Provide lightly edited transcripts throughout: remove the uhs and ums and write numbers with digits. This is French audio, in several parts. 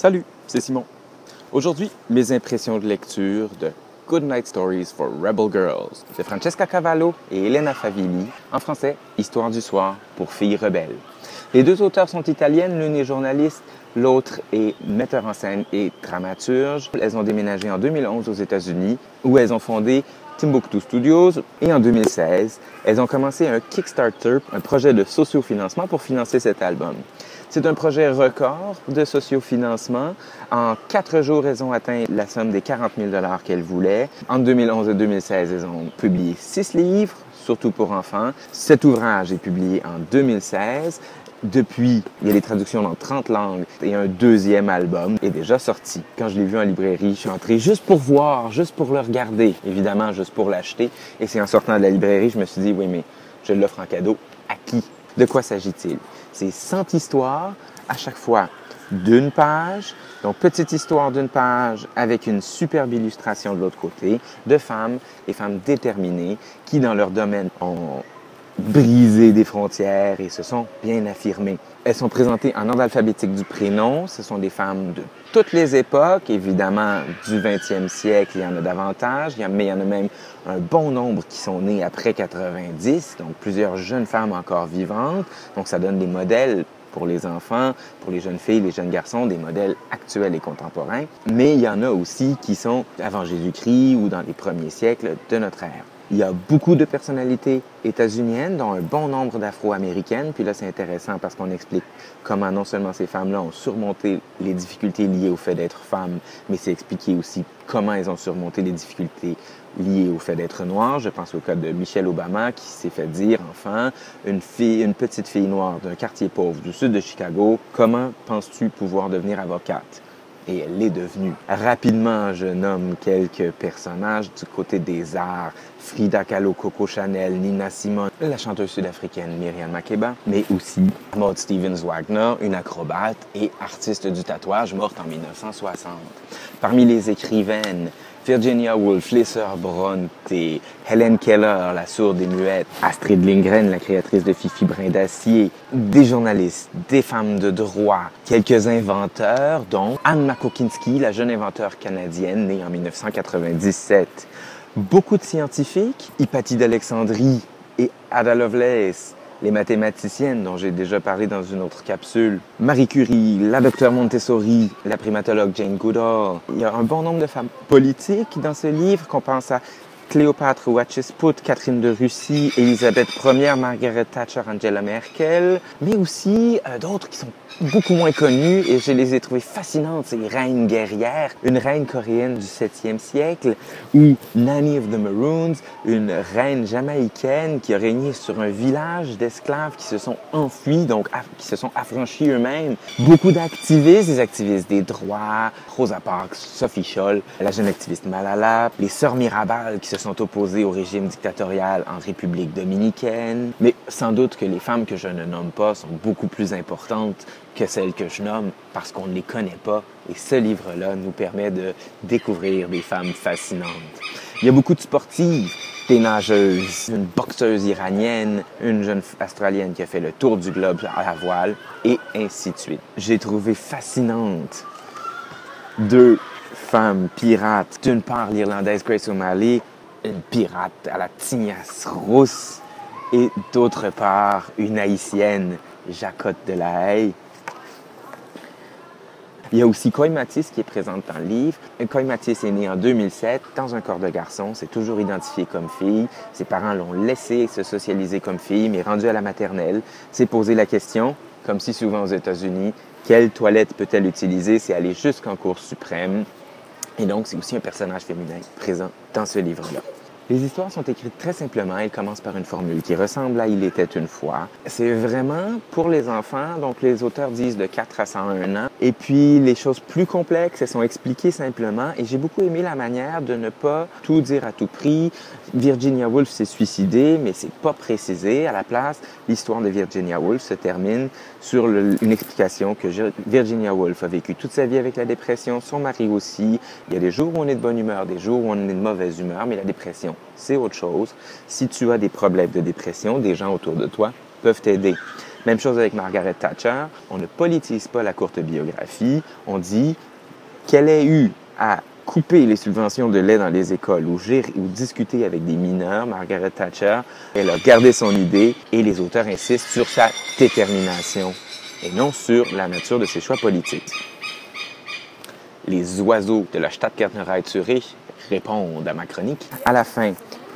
Salut, c'est Simon. Aujourd'hui, mes impressions de lecture de Good Night Stories for Rebel Girls de Francesca Cavallo et Elena Favilli, en français, Histoire du soir pour filles rebelles. Les deux auteurs sont italiennes, l'une est journaliste, l'autre est metteur en scène et dramaturge. Elles ont déménagé en 2011 aux États-Unis, où elles ont fondé Timbuktu Studios, et en 2016, elles ont commencé un Kickstarter, un projet de sociofinancement pour financer cet album. C'est un projet record de sociofinancement. En 4 jours, elles ont atteint la somme des 40 000 $ qu'elles voulaient. Entre 2011 et 2016, elles ont publié 6 livres, surtout pour enfants. Cet ouvrage est publié en 2016. Depuis, il y a des traductions dans 30 langues et un deuxième album est déjà sorti. Quand je l'ai vu en librairie, je suis entré juste pour voir, juste pour le regarder, évidemment, juste pour l'acheter. Et c'est en sortant de la librairie, je me suis dit, oui, mais je l'offre en cadeau. À qui? De quoi s'agit-il? C'est 100 histoires, à chaque fois d'une page. Donc, petite histoire d'une page avec une superbe illustration de l'autre côté de femmes, des femmes déterminées qui, dans leur domaine, ont brisé des frontières et se sont bien affirmées. Elles sont présentées en ordre alphabétique du prénom. Ce sont des femmes de toutes les époques. Évidemment, du 20e siècle, il y en a davantage. Mais il y en a même un bon nombre qui sont nées après 90. Donc, plusieurs jeunes femmes encore vivantes. Donc, ça donne des modèles pour les enfants, pour les jeunes filles, les jeunes garçons, des modèles actuels et contemporains. Mais il y en a aussi qui sont avant Jésus-Christ ou dans les premiers siècles de notre ère. Il y a beaucoup de personnalités états-uniennes, dont un bon nombre d'afro-américaines. Puis là, c'est intéressant parce qu'on explique comment non seulement ces femmes-là ont surmonté les difficultés liées au fait d'être femmes, mais c'est expliqué aussi comment elles ont surmonté les difficultés liées au fait d'être noires. Je pense au cas de Michelle Obama qui s'est fait dire, enfant, une petite fille noire d'un quartier pauvre du sud de Chicago, comment penses-tu pouvoir devenir avocate? Et elle l'est devenue. Rapidement, je nomme quelques personnages du côté des arts. Frida Kahlo, Coco Chanel, Nina Simone, la chanteuse sud-africaine Miriam Makeba, mais aussi Maud Stevens Wagner, une acrobate et artiste du tatouage morte en 1960. Parmi les écrivaines, Virginia Woolf, les sœurs Brontë, Helen Keller, la sourde et muette, Astrid Lindgren, la créatrice de Fifi Brin d'Acier, des journalistes, des femmes de droit, quelques inventeurs, dont Anne Makokinski, la jeune inventeur canadienne née en 1997. Beaucoup de scientifiques, Hypatie d'Alexandrie et Ada Lovelace, les mathématiciennes dont j'ai déjà parlé dans une autre capsule, Marie Curie, la docteure Montessori, la primatologue Jane Goodall. Il y a un bon nombre de femmes politiques dans ce livre, qu'on pense à Cléopâtre ou Hatshepsut, Catherine de Russie, Élisabeth Ier, Margaret Thatcher, Angela Merkel, mais aussi d'autres qui sont beaucoup moins connues et je les ai trouvées fascinantes. C'est les reines guerrières, une reine coréenne du 7e siècle ou Nanny of the Maroons, une reine jamaïcaine qui a régné sur un village d'esclaves qui se sont enfuis, donc qui se sont affranchis eux-mêmes. Beaucoup d'activistes, des activistes des droits, Rosa Parks, Sophie Scholl, la jeune activiste Malala, les sœurs Mirabal qui se sont opposées au régime dictatorial en République dominicaine. Mais sans doute que les femmes que je ne nomme pas sont beaucoup plus importantes que celles que je nomme parce qu'on ne les connaît pas. Et ce livre-là nous permet de découvrir des femmes fascinantes. Il y a beaucoup de sportives, des nageuses, une boxeuse iranienne, une jeune australienne qui a fait le tour du globe à la voile, et ainsi de suite. J'ai trouvé fascinante 2 femmes pirates. D'une part, l'Irlandaise Grace O'Malley, une pirate à la tignasse rousse, et d'autre part, une Haïtienne, Jacotte de la Haye. Il y a aussi Coy Matisse qui est présente dans le livre. Coy Matisse est née en 2007 dans un corps de garçon, s'est toujours identifiée comme fille. Ses parents l'ont laissé se socialiser comme fille, mais rendu à la maternelle, s'est posé la question, comme si souvent aux États-Unis, quelle toilette peut-elle utiliser? C'est aller jusqu'en Cour suprême. Et donc, c'est aussi un personnage féminin présent dans ce livre-là. Les histoires sont écrites très simplement. Elles commencent par une formule qui ressemble à « Il était une fois ». C'est vraiment pour les enfants, donc les auteurs disent de 4 à 101 ans. Et puis, les choses plus complexes, elles sont expliquées simplement. Et j'ai beaucoup aimé la manière de ne pas tout dire à tout prix. Virginia Woolf s'est suicidée, mais c'est pas précisé. À la place, l'histoire de Virginia Woolf se termine sur une explication que Virginia Woolf a vécu toute sa vie avec la dépression, son mari aussi. Il y a des jours où on est de bonne humeur, des jours où on est de mauvaise humeur, mais la dépression, c'est autre chose. Si tu as des problèmes de dépression, des gens autour de toi peuvent t'aider. Même chose avec Margaret Thatcher. On ne politise pas la courte biographie. On dit qu'elle ait eu à couper les subventions de lait dans les écoles ou discuter avec des mineurs, Margaret Thatcher, elle a gardé son idée et les auteurs insistent sur sa détermination et non sur la nature de ses choix politiques. Les oiseaux de la Stadtgärtnerei Zürich répondent à ma chronique. À la fin,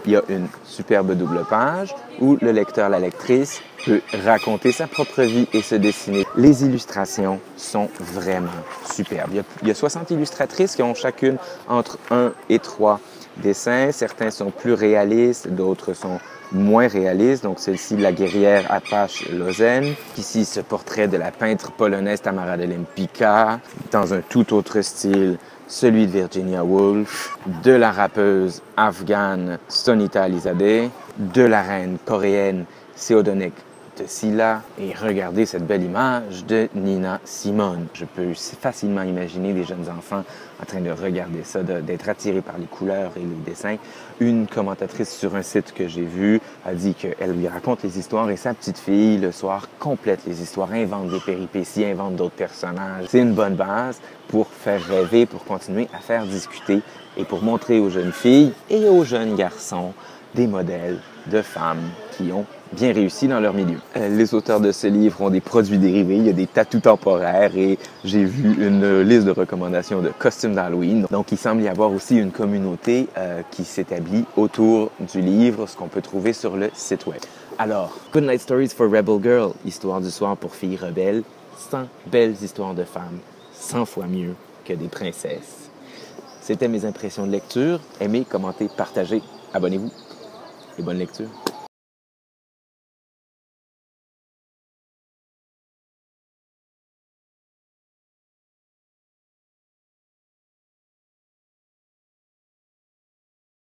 il y a une superbe double page où le lecteur, la lectrice peut raconter sa propre vie et se dessiner. Les illustrations sont vraiment superbes. Il y a 60 illustratrices qui ont chacune entre 1 et 3 dessins. Certains sont plus réalistes, d'autres sont moins réalistes. Donc celle-ci, la guerrière Apache Lozen. Ici, ce portrait de la peintre polonaise Tamara de Lempicka dans un tout autre style, celui de Virginia Woolf, de la rappeuse afghane Sonita Alizadeh, de la reine coréenne Seodonek de Silla, et regardez cette belle image de Nina Simone. Je peux facilement imaginer des jeunes enfants en train de regarder ça, d'être attirés par les couleurs et les dessins. Une commentatrice sur un site que j'ai vu a dit qu'elle lui raconte les histoires et sa petite fille, le soir, complète les histoires, invente des péripéties, invente d'autres personnages. C'est une bonne base pour faire rêver, pour continuer à faire discuter et pour montrer aux jeunes filles et aux jeunes garçons des modèles de femmes qui ont bien réussi dans leur milieu. Les auteurs de ce livre ont des produits dérivés, il y a des tatous temporaires et j'ai vu une liste de recommandations de costumes d'Halloween. Donc, il semble y avoir aussi une communauté qui s'établit autour du livre, ce qu'on peut trouver sur le site web. Alors, Good Night Stories for Rebel Girl, histoire du soir pour filles rebelles, 100 belles histoires de femmes, 100 fois mieux que des princesses. C'était mes impressions de lecture. Aimez, commentez, partagez, abonnez-vous et bonne lecture.